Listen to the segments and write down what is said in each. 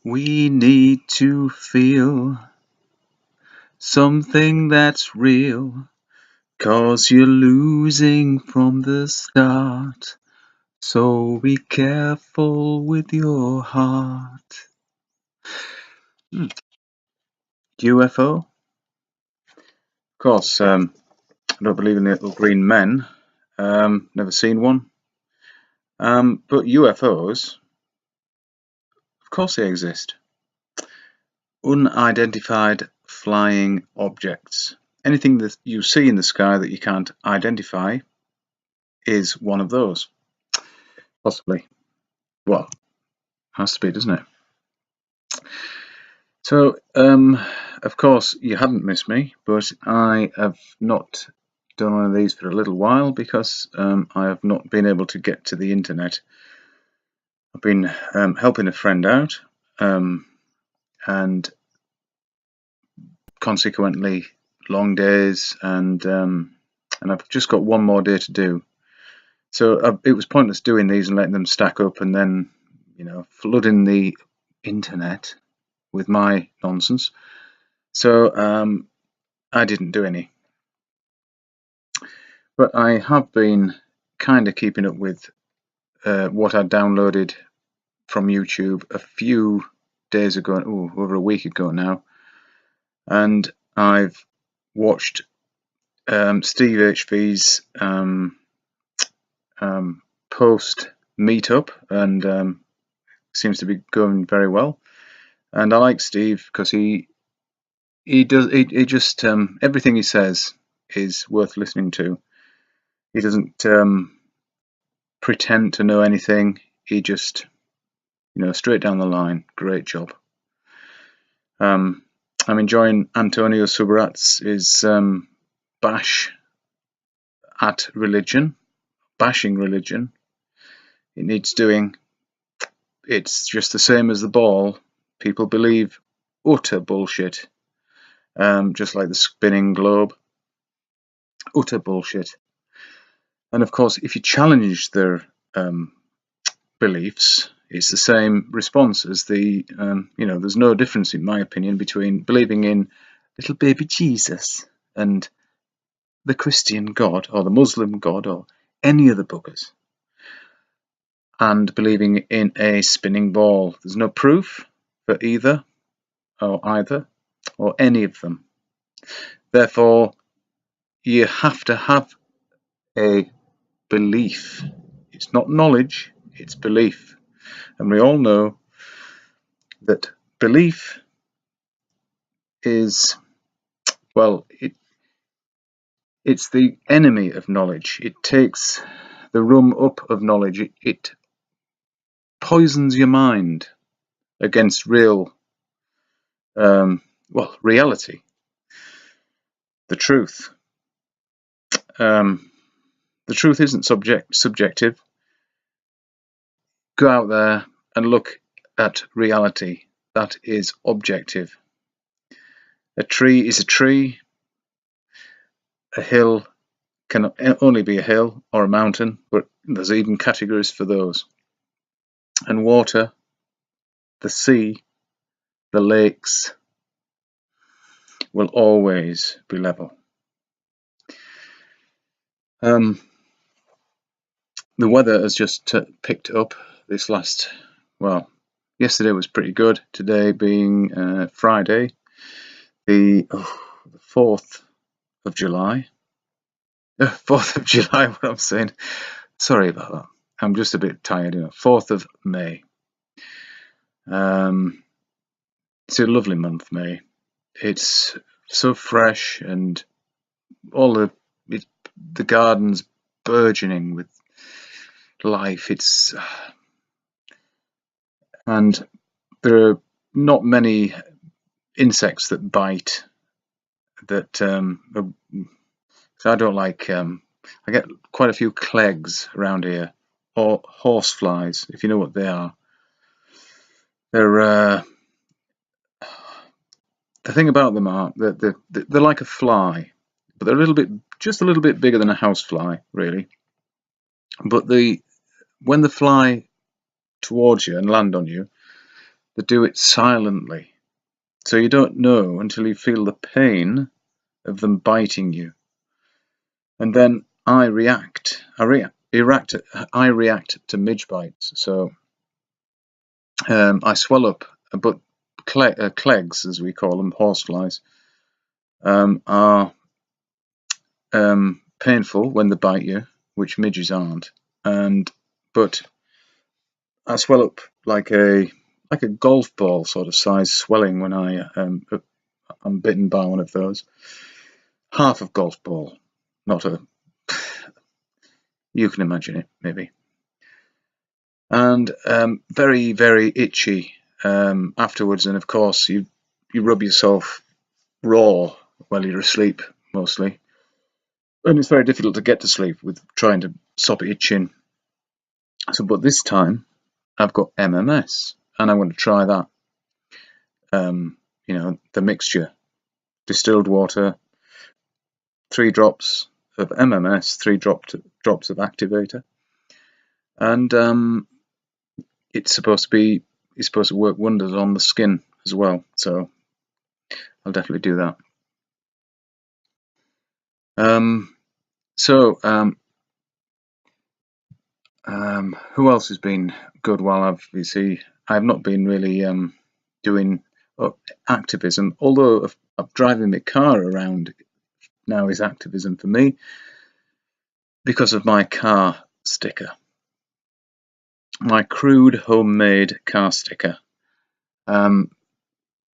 We need to feel something that's real, 'cause you're losing from the start. So be careful with your heart. UFO? Of course, I don't believe in the little green men. Never seen one. But UFOs, of course they exist. Unidentified flying objects. Anything that you see in the sky that you can't identify is one of those. Possibly. Well, has to be, doesn't it? So, of course, you haven't missed me, but I have not done one of these for a little while because I have not been able to get to the internet. I've been helping a friend out, and consequently, long days, and I've just got one more day to do. So it was pointless doing these and letting them stack up, and then flooding the internet with my nonsense. So I didn't do any. But I have been kind of keeping up with what I downloaded from YouTube a few days ago, over a week ago now, and I've watched Steve HV's post meetup, and seems to be going very well. And I like Steve because he just everything he says is worth listening to. He doesn't pretend to know anything. He just, straight down the line. Great job. I'm enjoying Antonio Subrat's bash at religion, bashing religion. It needs doing. It's just the same as the ball. People believe utter bullshit, just like the spinning globe. Utter bullshit. And of course, if you challenge their beliefs, it's the same response as there's no difference, in my opinion, between believing in little baby Jesus and the Christian God or the Muslim God or any of the buggers, and believing in a spinning ball. There's no proof for either or any of them. Therefore, you have to have a belief. It's not knowledge, it's belief. And we all know that belief is, well, it's the enemy of knowledge. It takes the rum up of knowledge. It poisons your mind against reality, the truth. The truth isn't subjective. Go out there and look at reality. That is objective. A tree is a tree. A hill can only be a hill or a mountain, but there's even categories for those. And water, the sea, the lakes will always be level. The weather has just picked up this yesterday was pretty good. Today being Friday, the 4th of July. 4th of July, what I'm saying. Sorry about that. I'm just a bit tired. 4th of May. It's a lovely month, May. It's so fresh, and all the garden's burgeoning with life. And there are not many insects that bite. So I don't like. I get quite a few clegs around here, or horseflies, if you know what they are. They're the thing about them are that they're like a fly, but they're just a little bit bigger than a housefly, really. But when they fly towards you and land on you, They do it silently, so you don't know until you feel the pain of them biting you. And then I react to midge bites. So I swell up, but clegs, as we call them, horseflies, are painful when they bite you, which midges aren't. But I swell up like a golf ball sort of size swelling when I'm bitten by one of those. Half of golf ball, not a. You can imagine it, maybe. And very, very itchy afterwards. And of course, you rub yourself raw while you're asleep, mostly. And it's very difficult to get to sleep with trying to stop itching. So, but this time, I've got MMS, and I'm going to try that. The mixture: distilled water, 3 drops of MMS, 3 drops of activator, and it's supposed to work wonders on the skin as well. So I'll definitely do that. Who else has been good while I've not been really doing activism, although driving my car around now is activism for me because of my car sticker, my crude homemade car sticker.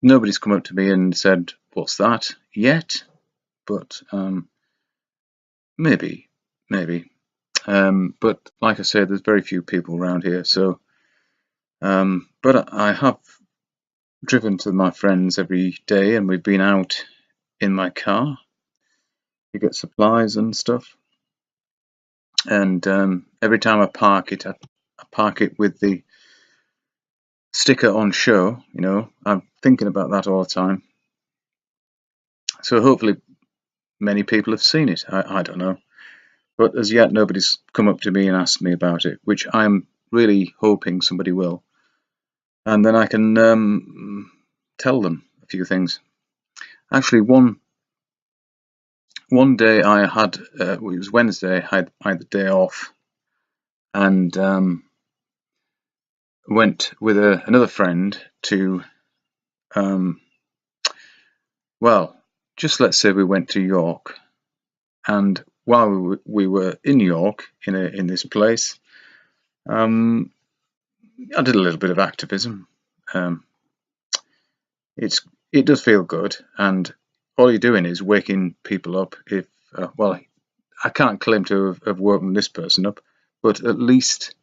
Nobody's come up to me and said, "What's that?" yet, but maybe. But like I said, there's very few people around here, so. But I have driven to my friends every day, and we've been out in my car to get supplies and stuff. And every time I park it, I park it with the sticker on show. I'm thinking about that all the time. So hopefully many people have seen it. I don't know. But as yet, nobody's come up to me and asked me about it, which I'm really hoping somebody will. And then I can tell them a few things. Actually, one day I had, it was Wednesday, I had the day off, and went with another friend to, well, just let's say we went to York, and while we were in York, in this place, I did a little bit of activism. It does feel good, and all you're doing is waking people up. If well, I can't claim to have woken this person up, but at least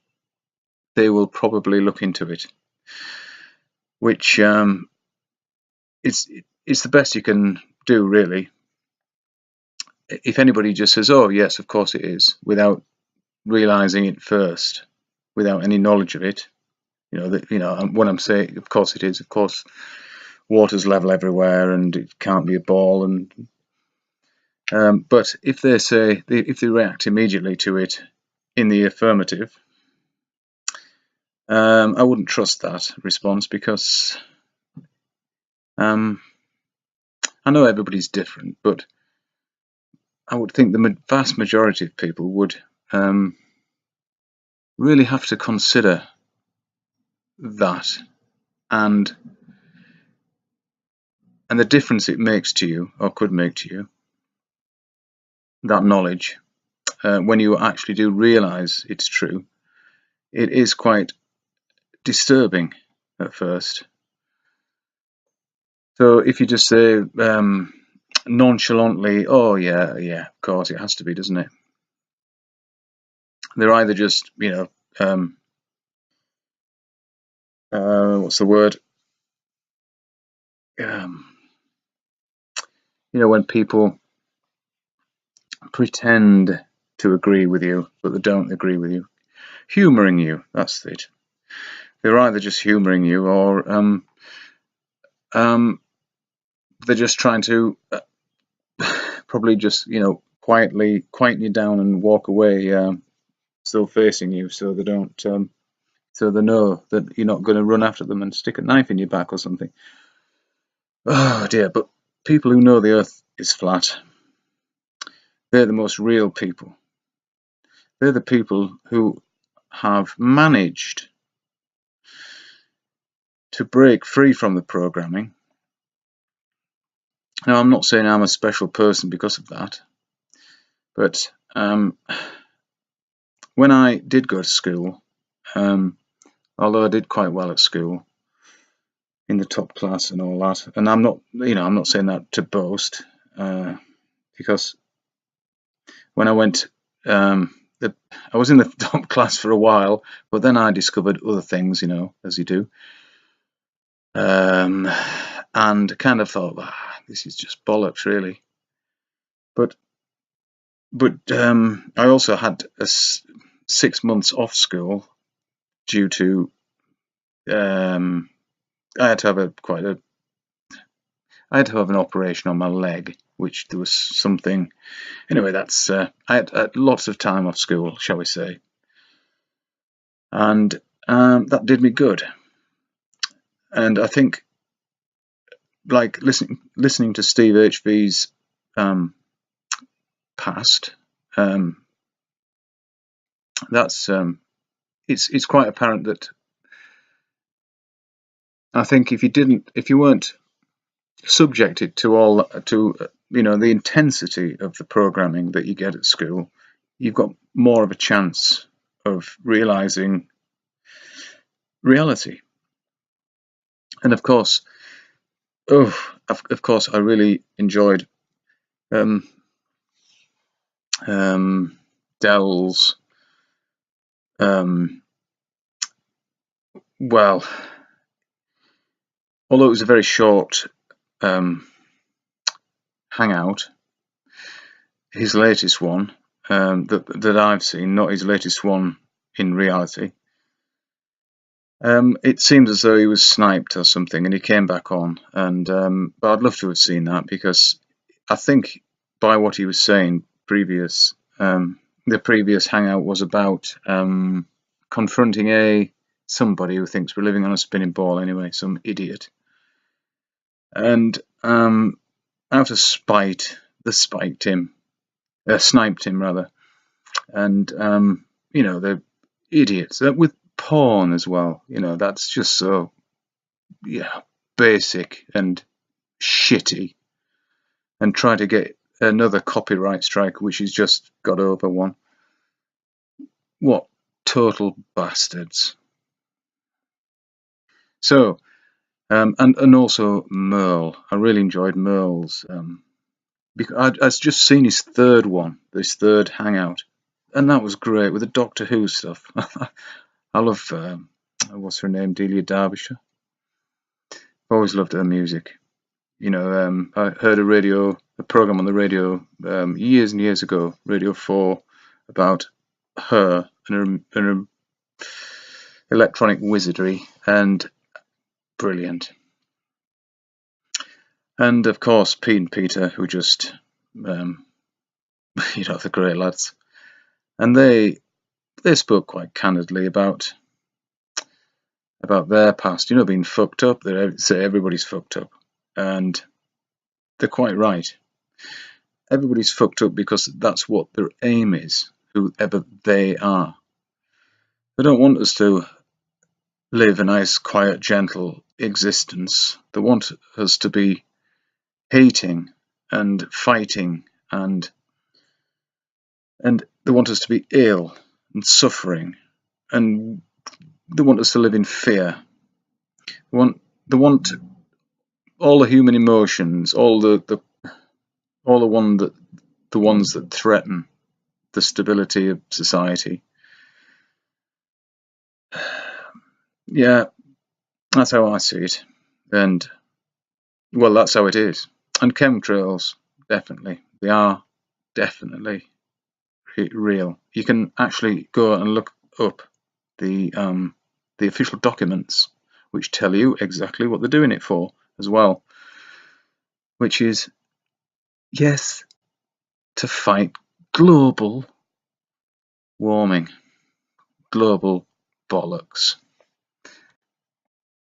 they will probably look into it, which it's the best you can do, really. If anybody just says, "Oh yes, of course it is," without realizing it first, without any knowledge of it, when I'm saying, "Of course it is," of course, water's level everywhere, and it can't be a ball, and but if they react immediately to it in the affirmative, I wouldn't trust that response, because I know everybody's different, but I would think the vast majority of people would really have to consider that and the difference it makes to you, or could make to you, that knowledge, when you actually do realize it's true. It is quite disturbing at first. So if you just say nonchalantly, "Oh yeah, of course it has to be, doesn't it?" They're either just, what's the word? When people pretend to agree with you, but they don't agree with you. Humouring you, that's it. They're either just humouring you, or they're just trying to probably just, quietly quieten you down and walk away, still facing you, so they don't so they know that you're not going to run after them and stick a knife in your back or something. Oh dear, but people who know the Earth is flat, they're the most real people. They're the people who have managed to break free from the programming. Now, I'm not saying I'm a special person because of that, but when I did go to school, although I did quite well at school, in the top class and all that, and I'm not saying that to boast, because when I went, I was in the top class for a while, but then I discovered other things, as you do, and kind of thought, this is just bollocks, really. But I also had 6 months off school due to I had to have an operation on my leg, which there was something. Anyway, that's I had lots of time off school, shall we say, and that did me good. And I think, like listening to Steve HV's past, that's it's quite apparent that I think if you weren't subjected to the intensity of the programming that you get at school, you've got more of a chance of realizing reality. And of course, I really enjoyed Dell's well, although it was a very short hangout, his latest one that I've seen, not his latest one in reality, it seems as though he was sniped or something, and he came back on. And but I'd love to have seen that, because I think by what he was saying previous, the previous hangout was about confronting somebody who thinks we're living on a spinning ball anyway, some idiot. And out of spite, they sniped him rather. And they're idiots with porn as well. That's just so basic and shitty. And try to get another copyright strike, which he's just got over one. What total bastards. So, and also Merle. I really enjoyed Merle's, because I'd just seen his third hangout, and that was great with the Doctor Who stuff. I love, what's her name, Delia Derbyshire. I've always loved her music. I heard a program on the radio years and years ago, Radio 4, about her and her electronic wizardry, and brilliant. And of course, Pete and Peter, who just, the great lads. And they spoke quite candidly about their past, being fucked up. They say everybody's fucked up. And they're quite right. Everybody's fucked up because that's what their aim is, whoever they are. They don't want us to live a nice, quiet, gentle existence. They want us to be hating and fighting, and they want us to be ill and suffering, and they want us to live in fear. They want all the human emotions, all the ones that threaten the stability of society. Yeah, that's how I see it. And well, that's how it is. And chemtrails, definitely, they are definitely real. You can actually go and look up the official documents, which tell you exactly what they're doing it for as well, which is, yes, to fight global warming, global bollocks.